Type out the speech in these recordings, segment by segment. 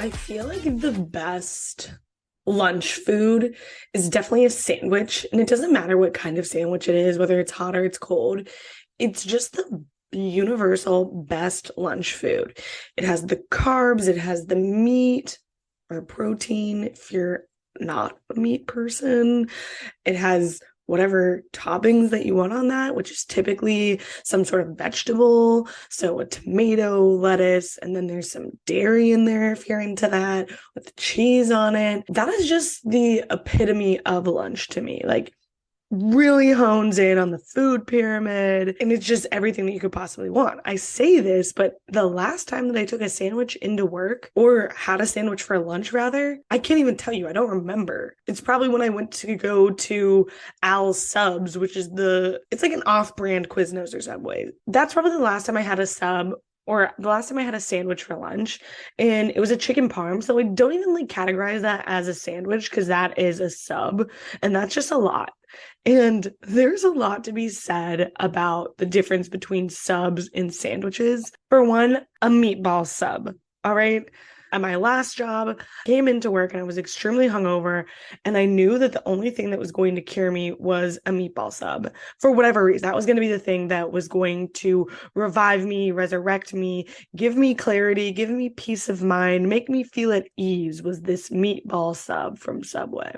I feel like the best lunch food is definitely a sandwich, and it doesn't matter what kind of sandwich it is, whether it's hot or it's cold. It's just the universal best lunch food. It has the carbs, it has the meat or protein if you're not a meat person. It has whatever toppings that you want on that, which is typically some sort of vegetable. So a tomato, lettuce, and then there's some dairy in there if you're into that, with cheese on it. That is just the epitome of lunch to me. Like, really hones in on the food pyramid, and it's just everything that you could possibly want. I say this, but the last time that I took a sandwich into work, or had a sandwich for lunch rather, I can't even tell you. I don't remember. It's probably when I went to go to Al's Subs, which is it's like an off-brand Quiznos or Subway. That's probably the last time I had a sub, or the last time I had a sandwich for lunch, and it was a chicken parm. So I don't even like categorize that as a sandwich because that is a sub, and that's just a lot. And there's a lot to be said about the difference between subs and sandwiches. For one, a meatball sub. All right. At my last job, I came into work and I was extremely hungover, and I knew that the only thing that was going to cure me was a meatball sub. For whatever reason, that was going to be the thing that was going to revive me, resurrect me, give me clarity, give me peace of mind, make me feel at ease, was this meatball sub from Subway.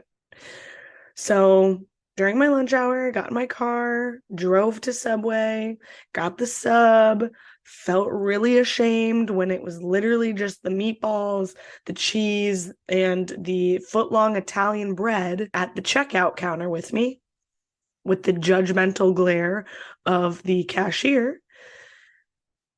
So during my lunch hour, got in my car, drove to Subway, got the sub, felt really ashamed when it was literally just the meatballs, the cheese, and the foot-long Italian bread at the checkout counter with me, with the judgmental glare of the cashier.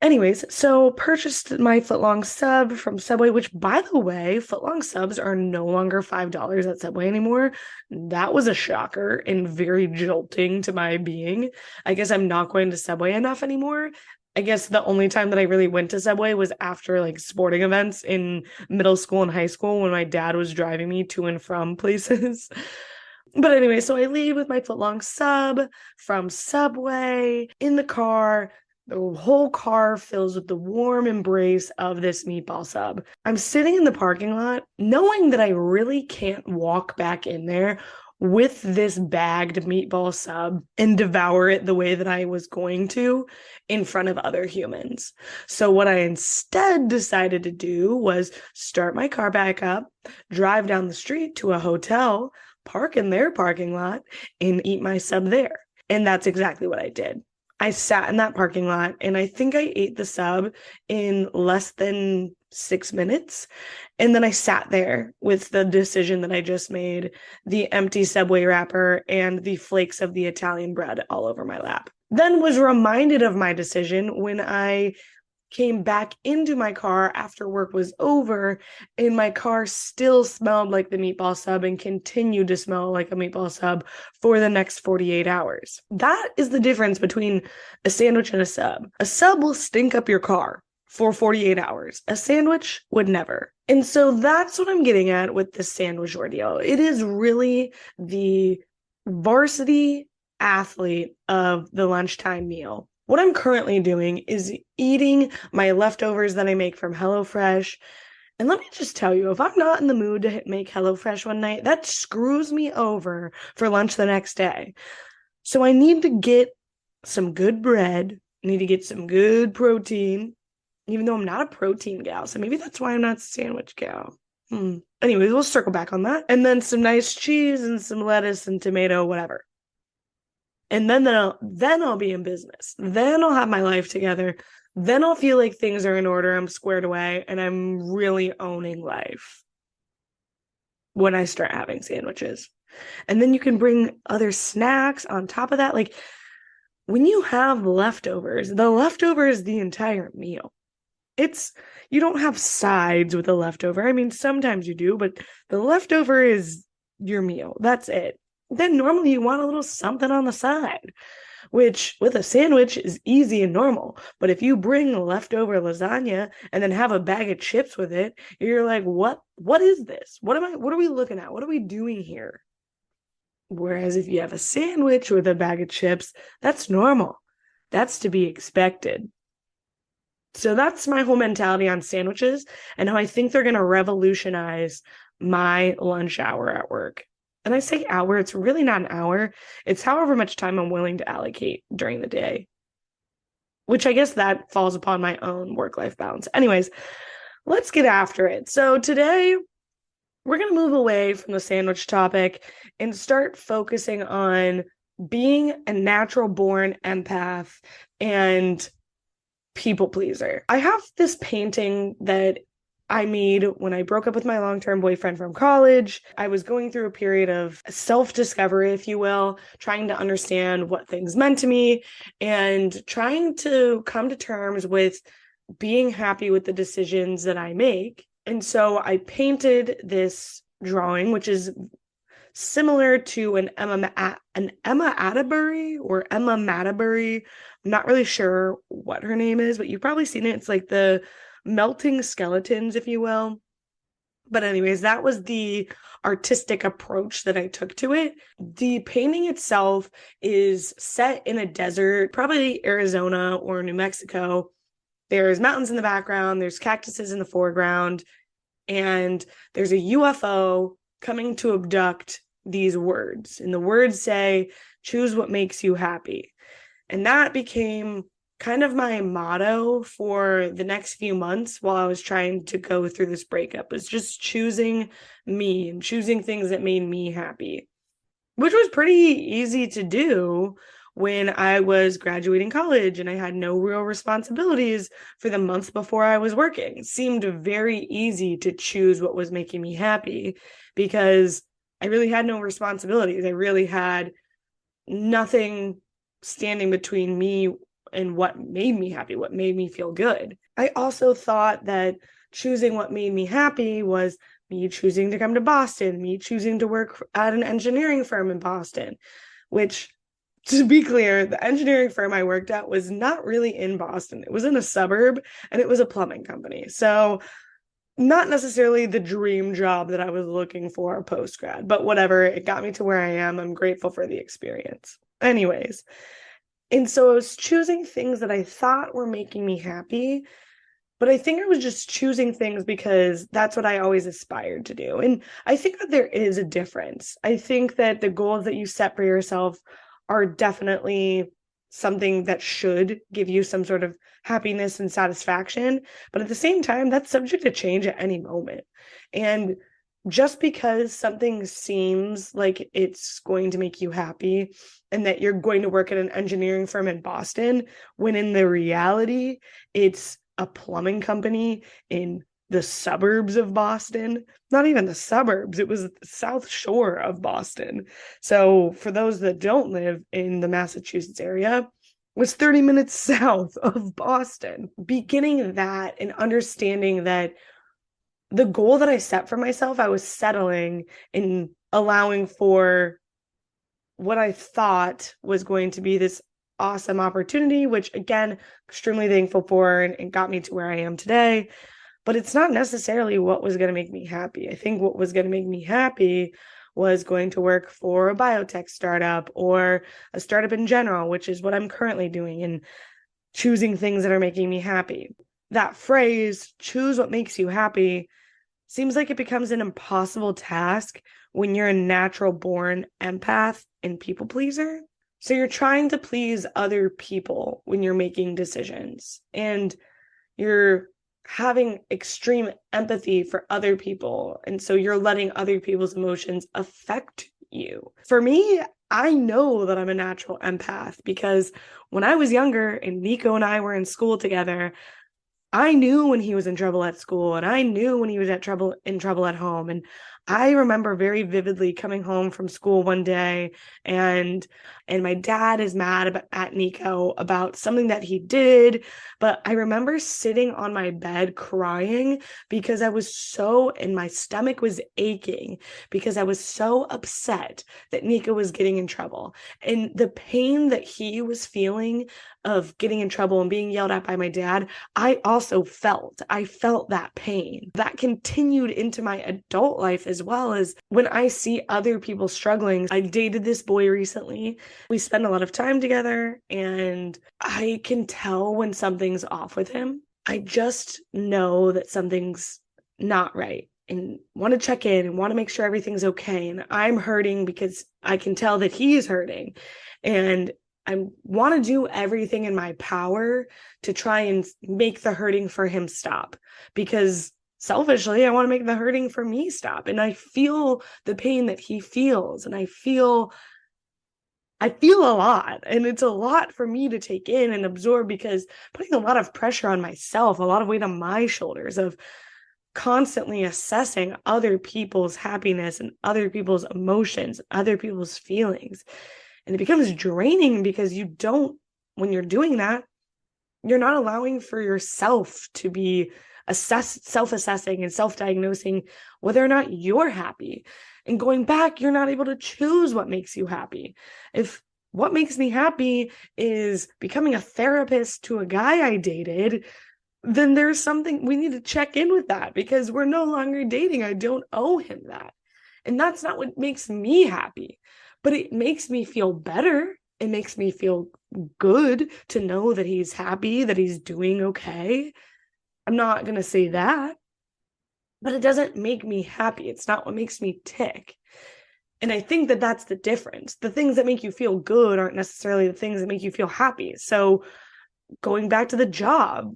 Anyways, so purchased my footlong sub from Subway, which, by the way, footlong subs are no longer $5 at Subway anymore. That was a shocker and very jolting to my being. I guess I'm not going to Subway enough anymore. I guess the only time that I really went to Subway was after like sporting events in middle school and high school when my dad was driving me to and from places. But anyway, so I leave with my footlong sub from Subway in the car. The whole car fills with the warm embrace of this meatball sub. I'm sitting in the parking lot, knowing that I really can't walk back in there with this bagged meatball sub and devour it the way that I was going to in front of other humans. So what I instead decided to do was start my car back up, drive down the street to a hotel, park in their parking lot, and eat my sub there. And that's exactly what I did. I sat in that parking lot, and I think I ate the sub in less than 6 minutes. And then I sat there with the decision that I just made, the empty Subway wrapper and the flakes of the Italian bread all over my lap. Then was reminded of my decision when I came back into my car after work was over, and my car still smelled like the meatball sub and continued to smell like a meatball sub for the next 48 hours. That is the difference between a sandwich and a sub. A sub will stink up your car for 48 hours. A sandwich would never. And so that's what I'm getting at with this sandwich ordeal. It is really the varsity athlete of the lunchtime meal. What I'm currently doing is eating my leftovers that I make from HelloFresh. And let me just tell you, if I'm not in the mood to make HelloFresh one night, that screws me over for lunch the next day. So I need to get some good bread. I need to get some good protein, even though I'm not a protein gal. So maybe that's why I'm not a sandwich gal. Anyways, we'll circle back on that. And then some nice cheese and some lettuce and tomato, whatever. And then I'll be in business. Then I'll have my life together. Then I'll feel like things are in order. I'm squared away and I'm really owning life when I start having sandwiches. And then you can bring other snacks on top of that. Like, when you have leftovers, the leftover is the entire meal. You don't have sides with a leftover. I mean, sometimes you do, but the leftover is your meal. That's it. Then normally you want a little something on the side, which with a sandwich is easy and normal. But if you bring leftover lasagna and then have a bag of chips with it, you're like, what is this? What are we looking at? What are we doing here? Whereas if you have a sandwich with a bag of chips, that's normal. That's to be expected. So that's my whole mentality on sandwiches and how I think they're going to revolutionize my lunch hour at work. And I say hour, it's really not an hour. It's however much time I'm willing to allocate during the day, which I guess that falls upon my own work-life balance. Anyways, let's get after it. So today we're going to move away from the sandwich topic and start focusing on being a natural born empath and people pleaser. I have this painting that I made when I broke up with my long-term boyfriend from college. I was going through a period of self-discovery, if you will, trying to understand what things meant to me and trying to come to terms with being happy with the decisions that I make. And so I painted this drawing, which is similar to an Emma Atterbury or Emma Matterbury. I'm not really sure what her name is, but you've probably seen it. It's like the melting skeletons, if you will. But anyways, that was the artistic approach that I took to it. The painting itself is set in a desert, probably Arizona or New Mexico. There's mountains in the background, there's cactuses in the foreground, and there's a UFO coming to abduct these words. And the words say, choose what makes you happy. And that became kind of my motto for the next few months while I was trying to go through this breakup, was just choosing me and choosing things that made me happy, which was pretty easy to do when I was graduating college and I had no real responsibilities for the month before I was working. It seemed very easy to choose what was making me happy because I really had no responsibilities. I really had nothing standing between me and what made me happy, what made me feel good. I also thought that choosing what made me happy was me choosing to come to Boston, me choosing to work at an engineering firm in Boston, which, to be clear, the engineering firm I worked at was not really in Boston. It was in a suburb and it was a plumbing company. So not necessarily the dream job that I was looking for post grad, but whatever, it got me to where I am. I'm grateful for the experience. Anyways, and so I was choosing things that I thought were making me happy, but I think I was just choosing things because that's what I always aspired to do. And I think that there is a difference. I think that the goals that you set for yourself are definitely something that should give you some sort of happiness and satisfaction. But at the same time, that's subject to change at any moment. And just because something seems like it's going to make you happy and that you're going to work at an engineering firm in Boston, when in the reality, it's a plumbing company in the suburbs of Boston, not even the suburbs, it was the South Shore of Boston. So for those that don't live in the Massachusetts area, it was 30 minutes south of Boston. Beginning that and understanding that the goal that I set for myself, I was settling and allowing for what I thought was going to be this awesome opportunity, which again, extremely thankful for and got me to where I am today. But it's not necessarily what was going to make me happy. I think what was going to make me happy was going to work for a biotech startup or a startup in general, which is what I'm currently doing, and choosing things that are making me happy. That phrase, choose what makes you happy, seems like it becomes an impossible task when you're a natural born empath and people pleaser. So you're trying to please other people when you're making decisions, and you're having extreme empathy for other people. And so you're letting other people's emotions affect you. For me, I know that I'm a natural empath because when I was younger and Nico and I were in school together, I knew when he was in trouble at school and I knew when he was in trouble at home. And I remember very vividly coming home from school one day and my dad is mad at Nico about something that he did, but I remember sitting on my bed crying because and my stomach was aching because I was so upset that Nico was getting in trouble. And the pain that he was feeling of getting in trouble and being yelled at by my dad, I felt that pain. That continued into my adult life as well, as when I see other people struggling. I dated this boy recently. We spend a lot of time together and I can tell when something's off with him. I just know that something's not right and want to check in and want to make sure everything's okay. And I'm hurting because I can tell that he's hurting. And I want to do everything in my power to try and make the hurting for him stop, because selfishly, I want to make the hurting for me stop. And I feel the pain that he feels. And I feel a lot, and it's a lot for me to take in and absorb, because putting a lot of pressure on myself, a lot of weight on my shoulders of constantly assessing other people's happiness and other people's emotions, other people's feelings. And it becomes draining because when you're doing that, you're not allowing for yourself to be self-assessing and self-diagnosing whether or not you're happy. And going back, you're not able to choose what makes you happy. If what makes me happy is becoming a therapist to a guy I dated, then there's something we need to check in with, that because we're no longer dating. I don't owe him that. And that's not what makes me happy, but it makes me feel better. It makes me feel good to know that he's happy, that he's doing okay. I'm not going to say that, but it doesn't make me happy. It's not what makes me tick. And I think that that's the difference. The things that make you feel good aren't necessarily the things that make you feel happy. So going back to the job,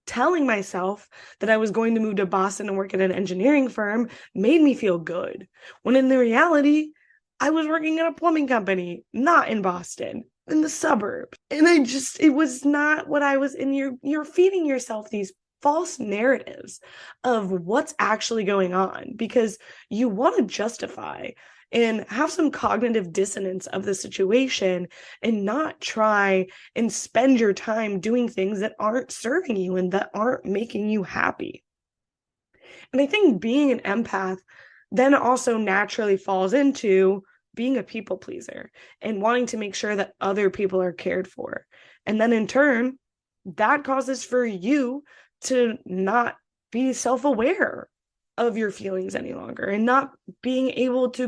telling myself that I was going to move to Boston and work at an engineering firm made me feel good. When in the reality, I was working at a plumbing company, not in Boston, in the suburbs. And it was not what I was in. You're feeding yourself these false narratives of what's actually going on because you want to justify and have some cognitive dissonance of the situation and not try and spend your time doing things that aren't serving you and that aren't making you happy. And I think being an empath then also naturally falls into being a people pleaser and wanting to make sure that other people are cared for. And then in turn, that causes for you to not be self-aware of your feelings any longer and not being able to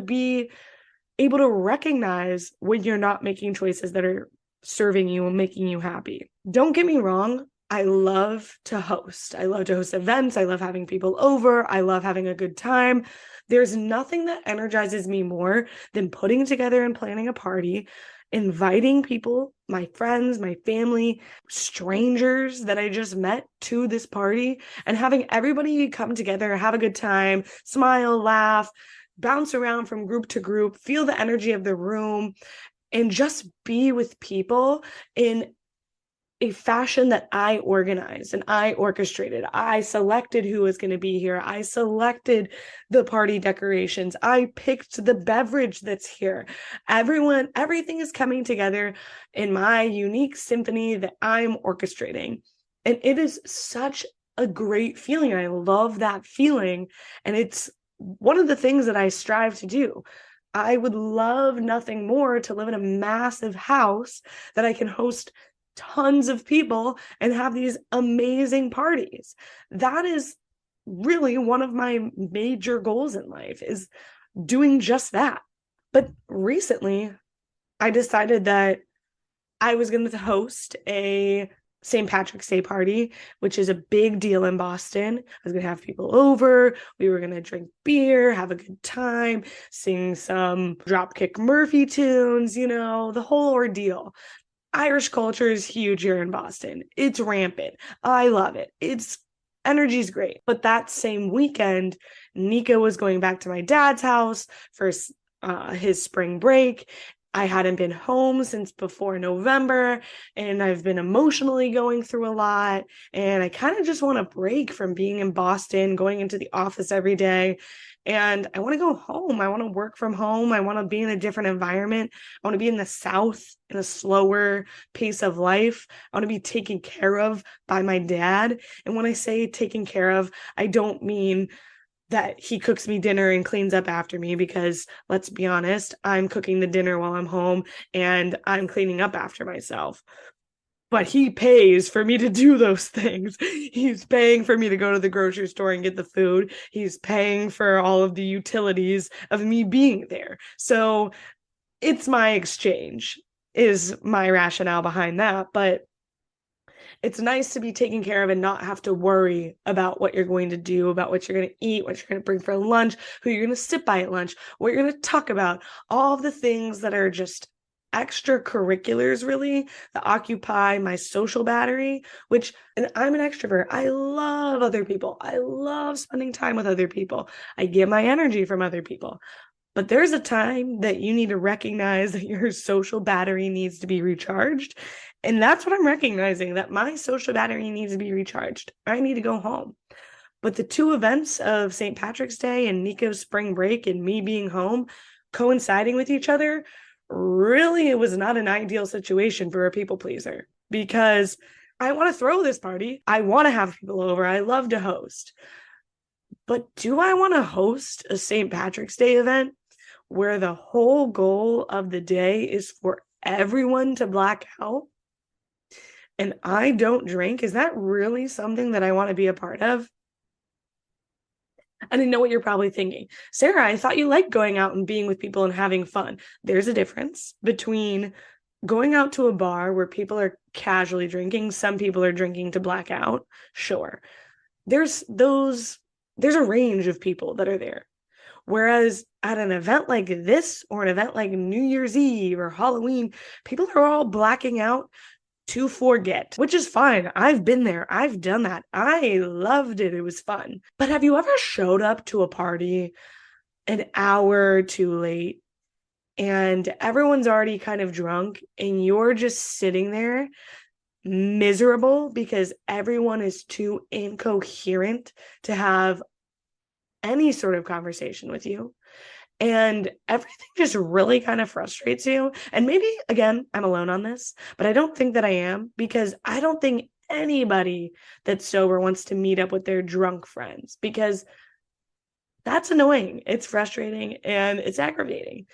recognize when you're not making choices that are serving you and making you happy. Don't get me wrong. I love to host. I love to host events. I love having people over. I love having a good time. There's nothing that energizes me more than putting together and planning a party, inviting people, my friends, my family, strangers that I just met to this party, and having everybody come together, have a good time, smile, laugh, bounce around from group to group, feel the energy of the room, and just be with people in a fashion that I organized and I orchestrated. I selected who was going to be here. I selected the party decorations. I picked the beverage that's here. Everything is coming together in my unique symphony that I'm orchestrating. And it is such a great feeling. I love that feeling. And it's one of the things that I strive to do. I would love nothing more to live in a massive house that I can host tons of people and have these amazing parties. That is really one of my major goals in life, is doing just that. But recently, I decided that I was going to host a St. Patrick's Day party, which is a big deal in Boston. I was going to have people over. We were going to drink beer, have a good time, sing some Dropkick Murphy tunes, the whole ordeal. Irish culture is huge here in Boston. It's rampant. I love it. Energy's great. But that same weekend, Nico was going back to my dad's house for his spring break. I hadn't been home since before November, and I've been emotionally going through a lot. And I kind of just want a break from being in Boston, going into the office every day. And I want to go home. I want to work from home. I want to be in a different environment. I want to be in the South in a slower pace of life. I want to be taken care of by my dad. And when I say taken care of, I don't mean that he cooks me dinner and cleans up after me, because let's be honest, I'm cooking the dinner while I'm home and I'm cleaning up after myself. But he pays for me to do those things. He's paying for me to go to the grocery store and get the food. He's paying for all of the utilities of me being there. So it's my exchange, is my rationale behind that. But It's nice to be taken care of and not have to worry about what you're going to do, about what you're going to eat, what you're going to bring for lunch, who you're going to sit by at lunch, what you're going to talk about, all of the things that are just extracurriculars really that occupy my social battery, which, and I'm an extrovert. I love other people. I love spending time with other people. I get my energy from other people. But there's a time that you need to recognize that your social battery needs to be recharged. And that's what I'm recognizing, that my social battery needs to be recharged. I need to go home. But the two events of St. Patrick's Day and Nico's spring break and me being home coinciding with each other, really, it was not an ideal situation for a people pleaser, because I want to throw this party. I want to have people over. I love to host. But do I want to host a St. Patrick's Day event where the whole goal of the day is for everyone to black out and I don't drink? Is that really something that I want to be a part of? And I know what you're probably thinking. Sarah, I thought you liked going out and being with people and having fun. There's a difference between going out to a bar where people are casually drinking. Some people are drinking to black out. Sure. There's a range of people that are there. Whereas at an event like this or an event like New Year's Eve or Halloween, people are all blacking out to forget, which is fine. I've been there. I've done that. I loved it. It was fun. But have you ever showed up to a party an hour too late and everyone's already kind of drunk and you're just sitting there miserable because everyone is too incoherent to have any sort of conversation with you, and everything just really kind of frustrates you? And maybe, again, I'm alone on this, but I don't think that I am, because I don't think anybody that's sober wants to meet up with their drunk friends, because that's annoying. It's frustrating and it's aggravating.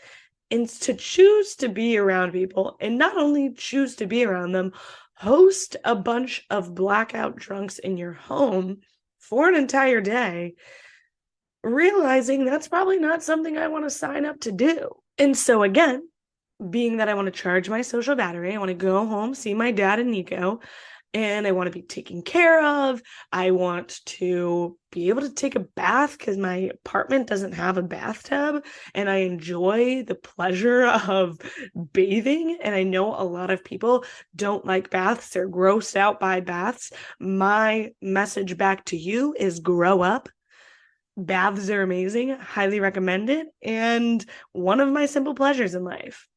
And to choose to be around people, and not only choose to be around them, host a bunch of blackout drunks in your home for an entire day, realizing that's probably not something I want to sign up to do. And so again, being that I want to charge my social battery, I want to go home, see my dad and Nico, and I want to be taken care of. I want to be able to take a bath because my apartment doesn't have a bathtub, and I enjoy the pleasure of bathing. And I know a lot of people don't like baths. They're grossed out by baths. My message back to you is grow up. Baths are amazing, highly recommend it, and one of my simple pleasures in life.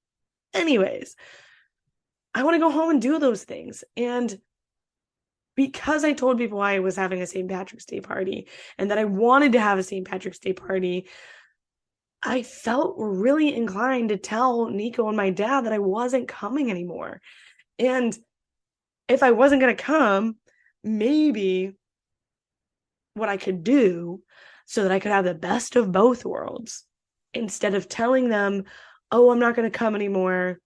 Anyways, I want to go home and do those things. And because I told people I was having a St. Patrick's Day party and that I wanted to have a St. Patrick's Day party, I felt really inclined to tell Nico and my dad that I wasn't coming anymore. And if I wasn't going to come, maybe what I could do so that I could have the best of both worlds, instead of telling them, oh, I'm not going to come anymore,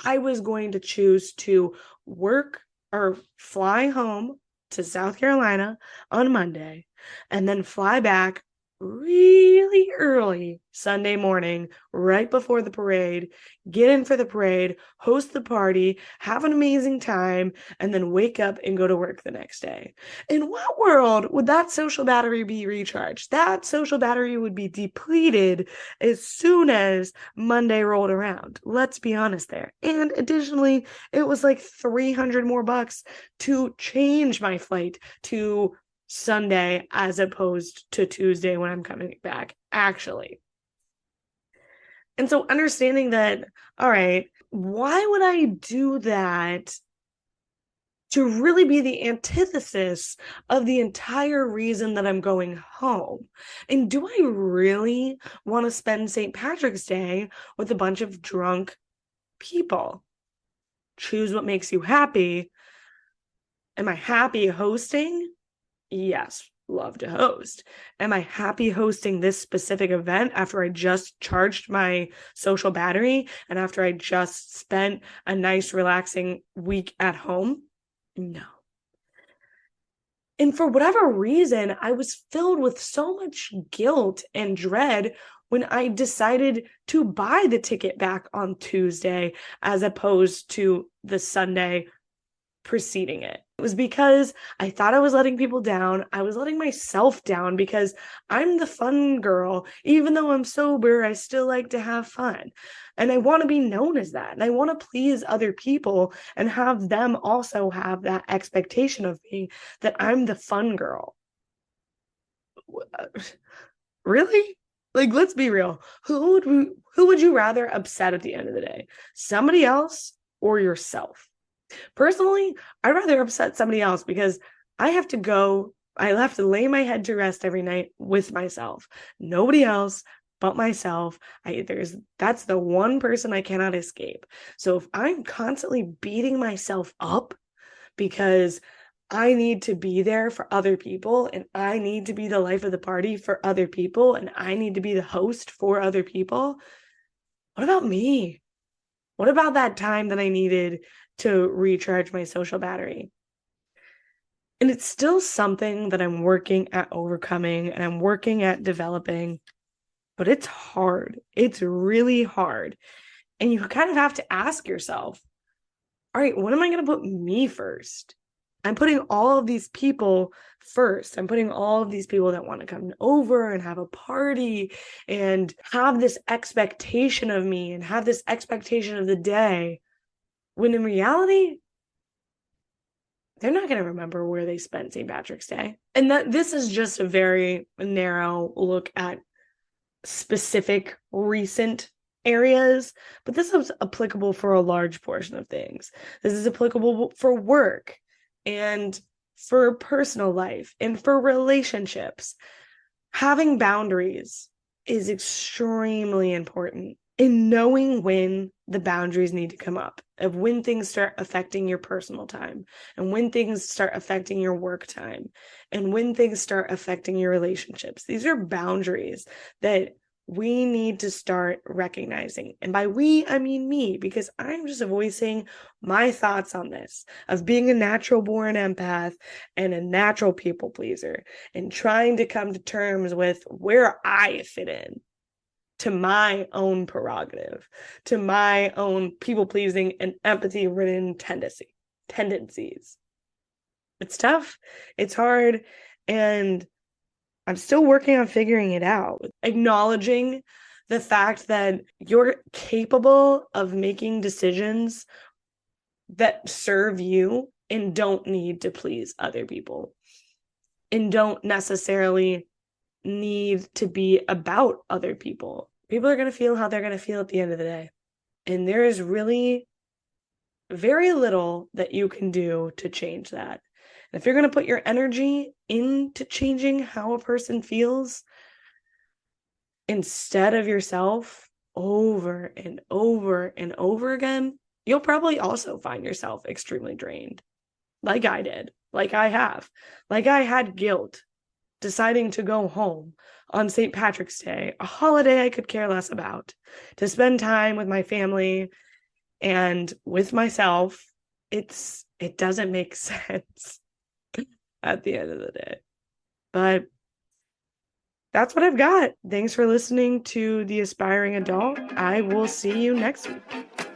I was going to choose to work or fly home to South Carolina on Monday and then fly back really early Sunday morning, right before the parade, get in for the parade, host the party, have an amazing time, and then wake up and go to work the next day. In what world would that social battery be recharged? That social battery would be depleted as soon as Monday rolled around. Let's be honest there. And additionally, it was like $300 more to change my flight to Sunday as opposed to Tuesday when I'm coming back, actually. And so understanding that, all right, why would I do that to really be the antithesis of the entire reason that I'm going home? And do I really want to spend St. Patrick's Day with a bunch of drunk people? Choose what makes you happy. Am I happy hosting? Yes, love to host. Am I happy hosting this specific event after I just charged my social battery and after I just spent a nice, relaxing week at home? No. And for whatever reason, I was filled with so much guilt and dread when I decided to buy the ticket back on Tuesday as opposed to the Sunday preceding it. It was because I thought I was letting people down. I was letting myself down because I'm the fun girl. Even though I'm sober, I still like to have fun. And I want to be known as that. And I want to please other people and have them also have that expectation of me that I'm the fun girl. Really? Like, let's be real. Who would you rather upset at the end of the day? Somebody else or yourself? Personally, I'd rather upset somebody else because I have to lay my head to rest every night with myself. Nobody else but myself. That's the one person I cannot escape. So if I'm constantly beating myself up because I need to be there for other people and I need to be the life of the party for other people and I need to be the host for other people, what about me? What about that time that I needed to recharge my social battery? And it's still something that I'm working at overcoming and I'm working at developing, but it's hard. It's really hard. And you kind of have to ask yourself, all right, when am I going to put me first? I'm putting all of these people first. I'm putting all of these people that want to come over and have a party and have this expectation of me and have this expectation of the day. When in reality, they're not going to remember where they spent St. Patrick's Day. And that this is just a very narrow look at specific recent areas, but this is applicable for a large portion of things. This is applicable for work and for personal life and for relationships. Having boundaries is extremely important in knowing when the boundaries need to come up, of when things start affecting your personal time and when things start affecting your work time and when things start affecting your relationships. These are boundaries that we need to start recognizing. And by we, I mean me, because I'm just voicing my thoughts on this of being a natural born empath and a natural people pleaser and trying to come to terms with where I fit in to my own prerogative, to my own people pleasing and empathy ridden tendencies. It's tough, it's hard, and I'm still working on figuring it out. Acknowledging the fact that you're capable of making decisions that serve you and don't need to please other people and don't necessarily need to be about other people. People are going to feel how they're going to feel at the end of the day. And there is really very little that you can do to change that. And if you're going to put your energy into changing how a person feels instead of yourself over and over and over again, you'll probably also find yourself extremely drained. Like I did, like I have, like I had guilt deciding to go home on St. Patrick's Day, a holiday I could care less about, to spend time with my family and with myself. It doesn't make sense at the end of the day. But that's what I've got. Thanks for listening to The Aspiring Adult. I will see you next week.